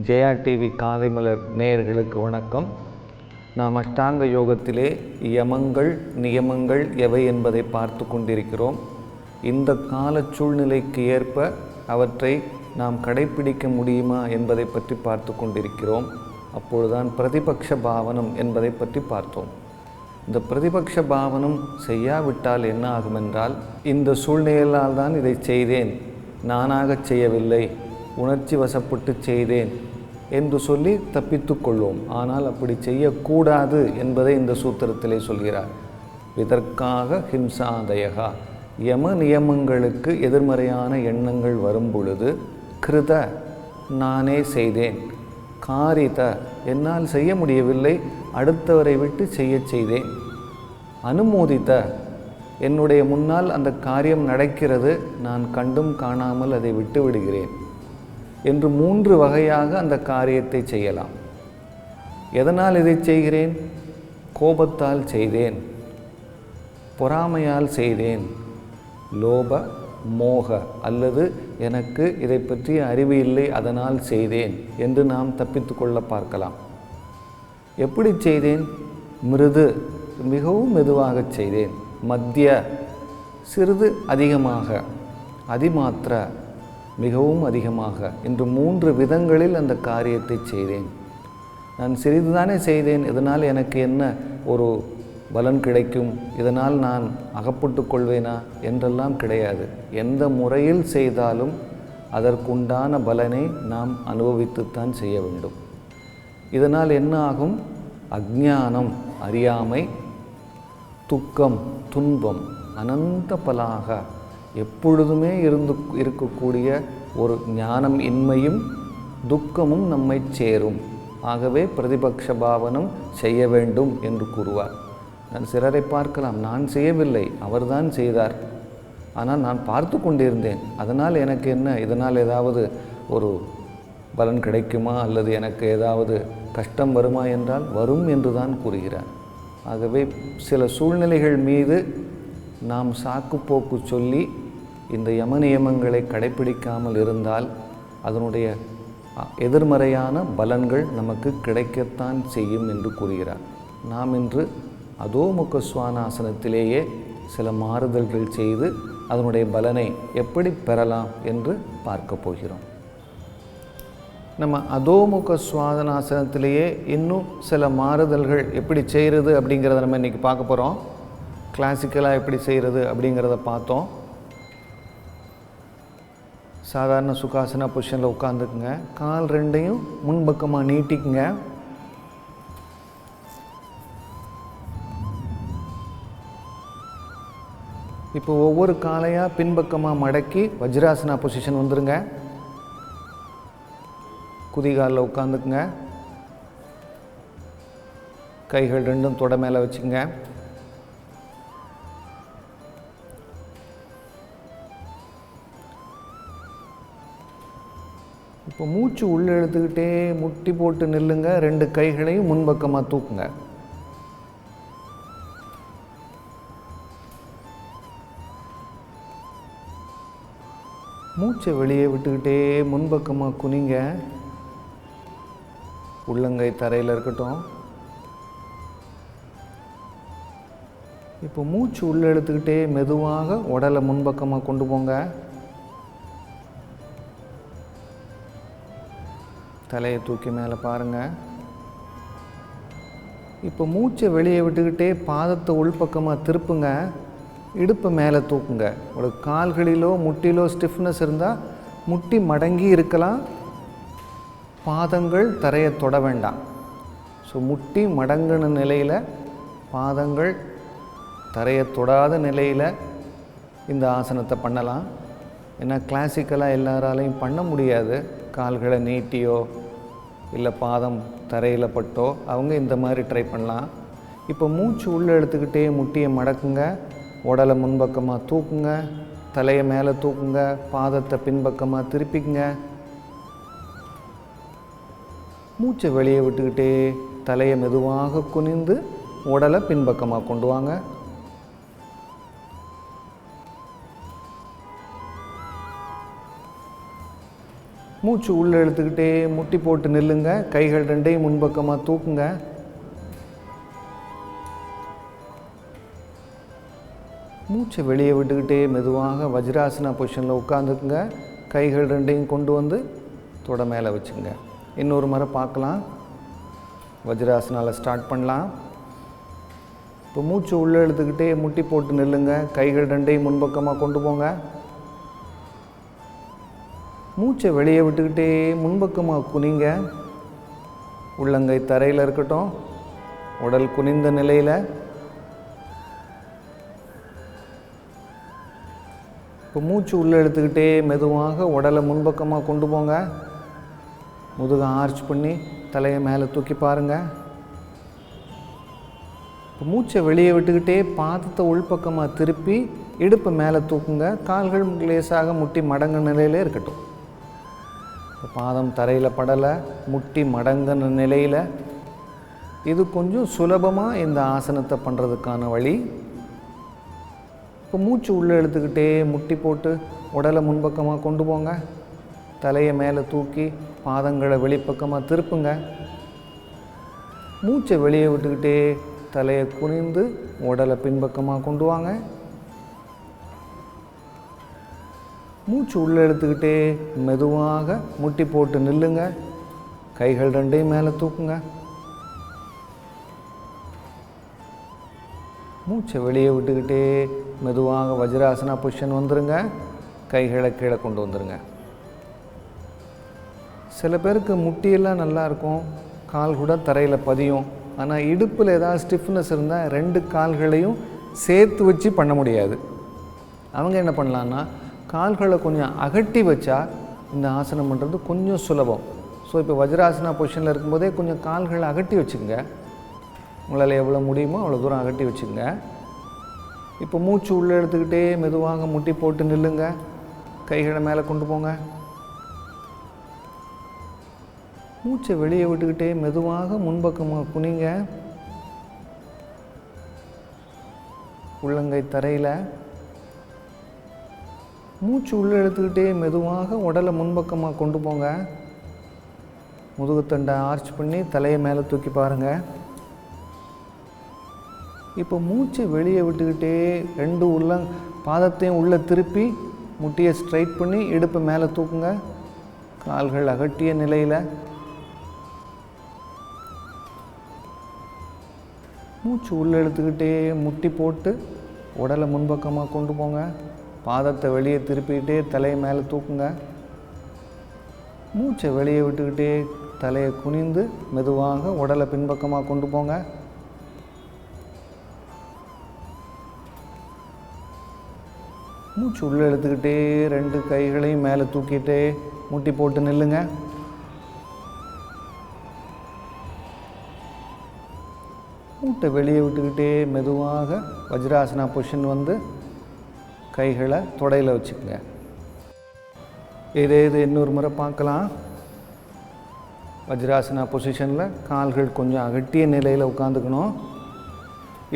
Jaya TV காலைமலர் நேயர்களுக்கு வணக்கம். நாம் அஷ்டாங்க யோகத்திலே யமங்கள் நியமங்கள் எவை என்பதை பார்த்து கொண்டிருக்கிறோம். இந்த கால சூழ்நிலைக்கு ஏற்ப அவற்றை நாம் கடைப்பிடிக்க முடியுமா என்பதை பற்றி பார்த்து கொண்டிருக்கிறோம். அப்பொழுதுதான் பிரதிபக்ஷ பாவனம் என்பதை பற்றி பார்த்தோம். இந்த பிரதிபக்ஷ பாவனம் செய்யாவிட்டால் என்ன ஆகும் என்றால், இந்த சூழ்நிலையால் தான் இதை செய்தேன், நானாக செய்யவில்லை, உணர்ச்சி வசப்பட்டு செய்தேன் என்று சொல்லி தப்பித்து கொள்வோம். ஆனால் அப்படி செய்யக்கூடாது என்பதை இந்த சூத்திரத்திலே சொல்கிறார். இதற்காக ஹிம்சாதயகா, யம நியமங்களுக்கு எதிர்மறையான எண்ணங்கள் வரும் பொழுது, கிருத நானே செய்தேன், காரித என்னால் செய்ய முடியவில்லை, அடுத்தவரை விட்டு செய்தேன், அனுமோதித்த என்னுடைய முன்னால் அந்த காரியம் நடக்கிறது, நான் கண்டும் காணாமல் அதை விட்டு விடுகிறேன் என்று 3 வகையாக அந்த காரியத்தை செய்யலாம். எதனால் இதை செய்கிறேன்? கோபத்தால் செய்தேன், பொறாமையால் செய்தேன், லோப மோக அல்லது எனக்கு இதை பற்றி அறிவு இல்லை அதனால் செய்தேன் என்று நாம் தப்பித்து கொள்ள பார்க்கலாம். எப்படி செய்தேன்? மிருது மிகவும் மெதுவாக செய்தேன், மத்திய சிறிது அதிகமாக, அதிமாத்திர மிகவும் அதிகமாக என்று 3 விதங்களில் அந்த காரியத்தை செய்தேன். நான் சிறிதுதானே செய்தேன், இதனால் எனக்கு என்ன ஒரு பலன் கிடைக்கும், இதனால் நான் அகப்பட்டு கொள்வேனா என்றெல்லாம் கிடையாது. எந்த முறையில் செய்தாலும் அதற்குண்டான பலனை நாம் அனுபவித்துத்தான் செய்ய வேண்டும். இதனால் என்ன ஆகும்? அஞ்ஞானம் அறியாமை, துக்கம் துன்பம், அனந்த பலாக எப்பொழுதுமே இருக்கக்கூடிய ஒரு ஞானம் இன்மையும் துக்கமும் நம்மை சேரும். ஆகவே பிரதிபக்ஷ பாவனம் செய்ய வேண்டும் என்று கூறுவார். நான் சிலரை பார்க்கலாம், நான் செய்யவில்லை, அவர்தான் செய்தார், ஆனால் நான் பார்த்து கொண்டிருந்தேன், அதனால் எனக்கு என்ன, இதனால் ஏதாவது ஒரு பலன் கிடைக்குமா அல்லது எனக்கு ஏதாவது கஷ்டம் வருமா என்றால் வரும் என்று தான் கூறுகிறார். ஆகவே சில சூழ்நிலைகள் மீது நாம் சாக்குப்போக்கு சொல்லி இந்த யம நியமங்களை கடைப்பிடிக்காமல் இருந்தால் அதனுடைய எதிர்மறையான பலன்கள் நமக்கு கிடைக்கத்தான் செய்யும் என்று கூறுகிறார். நாம் இன்று அதோமுக சுவானாசனத்திலேயே சில மாறுதல்கள் செய்து அதனுடைய பலனை எப்படி பெறலாம் என்று பார்க்க போகிறோம். நம்ம அதோமுக சுவானாசனத்திலேயே இன்னும் சில மாறுதல்கள் எப்படி செய்கிறது அப்படிங்கிறத நம்ம இன்றைக்கி பார்க்க போகிறோம். கிளாசிக்கலாக எப்படி செய்கிறது அப்படிங்கிறத பார்த்தோம். சாதாரண சுகாசனா பொசிஷனில் உட்காந்துக்குங்க, கால் 2ஐயும் முன்பக்கமாக நீட்டிக்குங்க. இப்போ ஒவ்வொரு காலையாக பின்பக்கமாக மடக்கி வஜ்ராசனா பொசிஷன் வந்துருங்க. குதிகாலில் உட்காந்துக்குங்க, கைகள் 2ம் தொட மேலே வச்சுங்க. இப்போ மூச்சு உள்ளே எடுத்துக்கிட்டே முட்டி போட்டு நில்லுங்க. 2 கைகளையும் முன்பக்கமாக தூக்குங்க. மூச்சை வெளியே விட்டுக்கிட்டே முன்பக்கமாக குனிங்க. உள்ளங்கை தரையில் இருக்கட்டும். இப்போ மூச்சு உள்ளே எடுத்துக்கிட்டே மெதுவாக உடலை முன்பக்கமாக கொண்டு போங்க. தலையை தூக்கி மேலே பாருங்கள். இப்போ மூச்சை வெளியே விட்டுக்கிட்டே பாதத்தை உள்பக்கமாக திருப்புங்க. இடுப்பை மேலே தூக்குங்க. ஒரு கால்களிலோ முட்டிலோ ஸ்டிஃப்னஸ் இருந்தால் முட்டி மடங்கி இருக்கலாம், பாதங்கள் தரையை தொட வேண்டாம். ஸோ முட்டி மடங்கின நிலையில், பாதங்கள் தரையை தொடாத நிலையில் இந்த ஆசனத்தை பண்ணலாம். ஏன்னா கிளாசிக்கலாக எல்லாராலையும் பண்ண முடியாது. கால்களை நீட்டியோ இல்லை பாதம் தரையில் பட்டோ அவங்க இந்த மாதிரி ட்ரை பண்ணலாம். இப்போ மூச்சு உள்ளே எடுத்துக்கிட்டே முட்டியை மடக்குங்க, உடலை முன்பக்கமாக தூக்குங்க, தலையை மேலே தூக்குங்க, பாதத்தை பின்பக்கமாக திருப்பிக்குங்க. மூச்சை வெளியே விட்டுக்கிட்டே தலையை மெதுவாக குனிந்து உடலை பின்பக்கமாக கொண்டு வாங்க. மூச்சு உள்ளே இழுத்துக்கிட்டே முட்டி போட்டு நில்லுங்க. கைகள் ரெண்டையும் முன்பக்கமாக தூக்குங்க. மூச்சை வெளியே விட்டுக்கிட்டே மெதுவாக வஜ்ராசனா பொசிஷனில் உட்காந்துக்குங்க. கைகள் ரெண்டையும் கொண்டு வந்து தொட மேலே வச்சுங்க. இன்னொரு முறை பார்க்கலாம். வஜ்ராசனாவில் ஸ்டார்ட் பண்ணலாம். இப்போ மூச்சு உள்ளே இழுத்துக்கிட்டே முட்டி போட்டு நில்லுங்க. கைகள் ரெண்டையும் முன்பக்கமாக கொண்டு போங்க. மூச்சை வெளியே விட்டுக்கிட்டே முன்பக்கமாக குனிங்க. உள்ளங்கை தரையில் இருக்கட்டும். உடல் குனிந்த நிலையில். இப்போ மூச்சு உள்ளே இழுத்துக்கிட்டே மெதுவாக உடலை முன்பக்கமாக கொண்டு போங்க. முதுகை ஆர்ச் பண்ணி தலையை மேலே தூக்கி பாருங்கள். இப்போ மூச்சை வெளியே விட்டுக்கிட்டே பாதத்தை உள்பக்கமாக திருப்பி இடுப்பை மேலே தூக்குங்க. கால்கள் லேசாக முட்டி மடங்க நிலையில் இருக்கட்டும். இப்போ பாதம் தரையில் படலை, முட்டி மடங்கின நிலையில். இது கொஞ்சம் சுலபமாக இந்த ஆசனத்தை பண்ணுறதுக்கான வழி. இப்போ மூச்சு உள்ளே இழுத்துக்கிட்டே முட்டி போட்டு உடலை முன்பக்கமாக கொண்டு போங்க. தலையை மேலே தூக்கி பாதங்களை வெளிப்பக்கமாக திருப்புங்க. மூச்சை வெளியே விட்டுக்கிட்டே தலையை குனிந்து உடலை பின்பக்கமாக கொண்டு வாங்க. மூச்சு உள்ளே இழுத்துக்கிட்டே மெதுவாக முட்டி போட்டு நில்லுங்க. கைகள் ரெண்டையும் மேலே தூக்குங்க. மூச்சை வெளியே விட்டுக்கிட்டே மெதுவாக வஜ்ராசனா பொசிஷன் வந்துடுங்க. கைகளை கீழே கொண்டு வந்துடுங்க. சில பேருக்கு முட்டியெல்லாம் நல்லாயிருக்கும், கால் கூட தரையில் பதியும். ஆனால் இடுப்பில் ஏதாவது ஸ்டிஃப்னஸ் இருந்தால் 2 கால்களையும் சேர்த்து வச்சு பண்ண முடியாது. அவங்க என்ன பண்ணலான்னா, கால்களை கொஞ்சம் அகட்டி வச்சா இந்த ஆசனம் பண்ணுறது கொஞ்சம் சுலபம். ஸோ இப்போ வஜ்ராசனா பொசிஷனில் இருக்கும்போதே கொஞ்சம் கால்களை அகட்டி வச்சுக்கோங்க. உங்களால் எவ்வளோ முடியுமோ அவ்வளோ தூரம் அகட்டி வச்சுக்கோங்க. இப்போ மூச்சு உள்ளே எடுத்துக்கிட்டே மெதுவாக முட்டி போட்டு நில்லுங்க. கைகளை மேலே கொண்டு போங்க. மூச்சை வெளியே விட்டுக்கிட்டே மெதுவாக முன்பக்கமாக குனிங்க. உள்ளங்கை தரையில். மூச்சு உள்ளே எடுத்துக்கிட்டே மெதுவாக உடலை முன்பக்கமாக கொண்டு போங்க. முதுகுத்தண்டை ஆர்ச் பண்ணி தலையை மேலே தூக்கி பாருங்கள். இப்போ மூச்சை வெளியே விட்டுக்கிட்டே 2 பாதத்தையும் உள்ளே திருப்பி முட்டியை ஸ்ட்ரைட் பண்ணி இடுப்பை மேலே தூக்குங்க. கால்கள் அகட்டிய நிலையில். மூச்சு உள்ளே இழுத்துக்கிட்டே முட்டி போட்டு உடலை முன்பக்கமாக கொண்டு போங்க. பாதத்தை வெளியே திருப்பிக்கிட்டே தலையை மேலே தூக்குங்க. மூச்சை வெளியே விட்டுக்கிட்டே தலையை குனிந்து மெதுவாக உடலை பின்பக்கமாக கொண்டு போங்க. மூச்சு உள்ளே இழுத்துக்கிட்டே 2 கைகளையும் மேலே தூக்கிட்டே முட்டி போட்டு நில்லுங்க. மூட்டை வெளியே விட்டுக்கிட்டே மெதுவாக வஜ்ராசனா பொசிஷன் வந்து கைகளை தொடையில் வச்சுக்கோங்க. இது இன்னொரு முறை பார்க்கலாம். வஜ்ராசனா பொசிஷனில் கால்கள் கொஞ்சம் அகட்டிய நிலையில் உட்காந்துக்கணும்.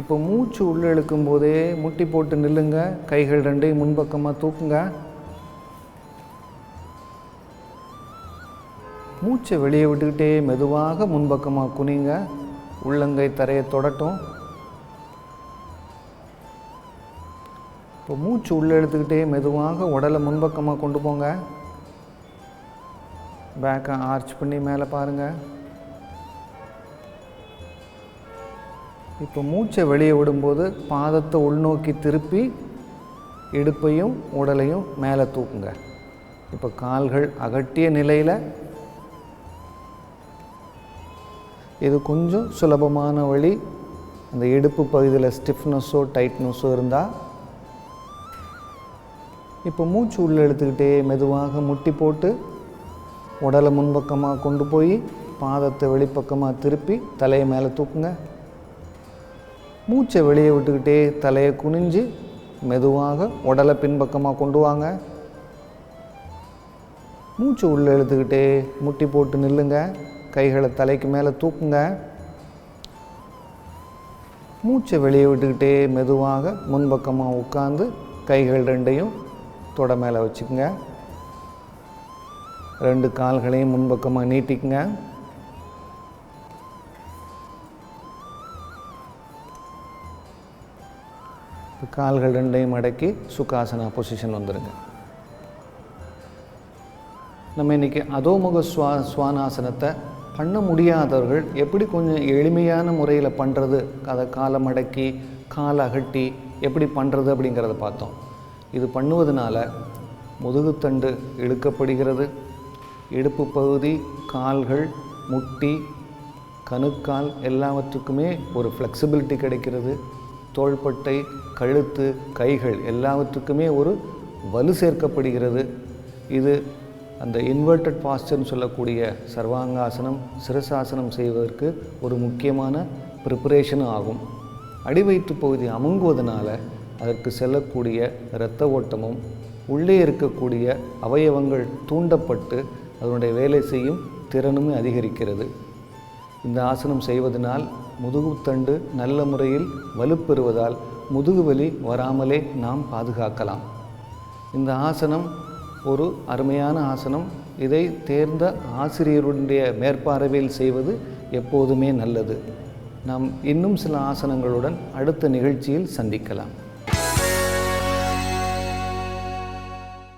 இப்போ மூச்சு உள்ளே இழுக்கும் போதே முட்டி போட்டு நில்லுங்க. கைகள் 2 முன்பக்கமாக தூக்குங்க. மூச்சை வெளியே விட்டுக்கிட்டே மெதுவாக முன்பக்கமாக குனிங்க. உள்ளங்கை தரையை தொடட்டும். இப்போ மூச்சு உள்ளே எடுத்துக்கிட்டே மெதுவாக உடலை முன்பக்கமாக கொண்டு போங்க. பேக்கை ஆர்ச் பண்ணி மேலே பாருங்கள். இப்போ மூச்சை வெளியே விடும்போது பாதத்தை உள்நோக்கி திருப்பி இடுப்பையும் உடலையும் மேலே தூக்குங்க. இப்போ கால்கள் அகட்டிய நிலையில். இது கொஞ்சம் சுலபமான வழி. அந்த இடுப்பு பகுதியில் ஸ்டிஃப்னஸோ டைட்னஸோ இருந்தால். இப்போ மூச்சு உள்ளே எடுத்துக்கிட்டே மெதுவாக முட்டி போட்டு உடலை முன்பக்கமாக கொண்டு போய் பாதத்தை வெளிப்பக்கமாக திருப்பி தலையை மேலே தூக்குங்க. மூச்சை வெளியே விட்டுக்கிட்டே தலையை குனிஞ்சு மெதுவாக உடலை பின்பக்கமாக கொண்டு வாங்க. மூச்சு உள்ளே இழுத்துக்கிட்டே முட்டி போட்டு நில்லுங்க. கைகளை தலைக்கு மேலே தூக்குங்க. மூச்சை வெளியே விட்டுக்கிட்டே மெதுவாக முன்பக்கமாக உட்காந்து கைகள் 2 தொட மேலே வச்சுக்கோங்க. 2 கால்களையும் முன்பக்கமாக நீட்டிக்குங்க. கால்கள் 2ஐயும் மடக்கி சுகாசனா பொசிஷன் வந்துடுங்க. நம்ம இன்றைக்கி அதோமுக சுவானாசனத்தை பண்ண முடியாதவர்கள் எப்படி கொஞ்சம் எளிமையான முறையில் பண்ணுறது, அதை காலை மடக்கி காலை அகட்டி எப்படி பண்ணுறது அப்படிங்கிறத பார்த்தோம். இது பண்ணுவதனால முதுகுத்தண்டு இழுக்கப்படுகிறது, இடுப்பு பகுதி, கால்கள், முட்டி, கணுக்கால் எல்லாவற்றுக்குமே ஒரு ஃப்ளெக்சிபிலிட்டி கிடைக்கிறது. தோள்பட்டை, கழுத்து, கைகள் எல்லாவற்றுக்குமே ஒரு வலு சேர்க்கப்படுகிறது. இது அந்த இன்வெர்டட் பாஸ்டர்னு சொல்லக்கூடிய சர்வாங்காசனம், சிரசாசனம் செய்வதற்கு ஒரு முக்கியமான ப்ரிப்பரேஷனும் ஆகும். அடிவயிற்று பகுதி அமுங்குவதனால அதற்கு செல்லக்கூடிய இரத்த ஓட்டமும் உள்ளே இருக்கக்கூடிய அவயவங்கள் தூண்டப்பட்டு அதனுடைய வேலை செய்யும் திறனும் அதிகரிக்கிறது. இந்த ஆசனம் செய்வதனால் முதுகுத்தண்டு நல்ல முறையில் வலுப்பெறுவதால் முதுகுவலி வராமலே நாம் பாதுகாக்கலாம். இந்த ஆசனம் ஒரு அருமையான ஆசனம். இதை தேர்ந்த ஆசிரியருடைய மேற்பார்வையில் செய்வது எப்போதுமே நல்லது. நாம் இன்னும் சில ஆசனங்களுடன் அடுத்த நிகழ்ச்சியில் சந்திக்கலாம்.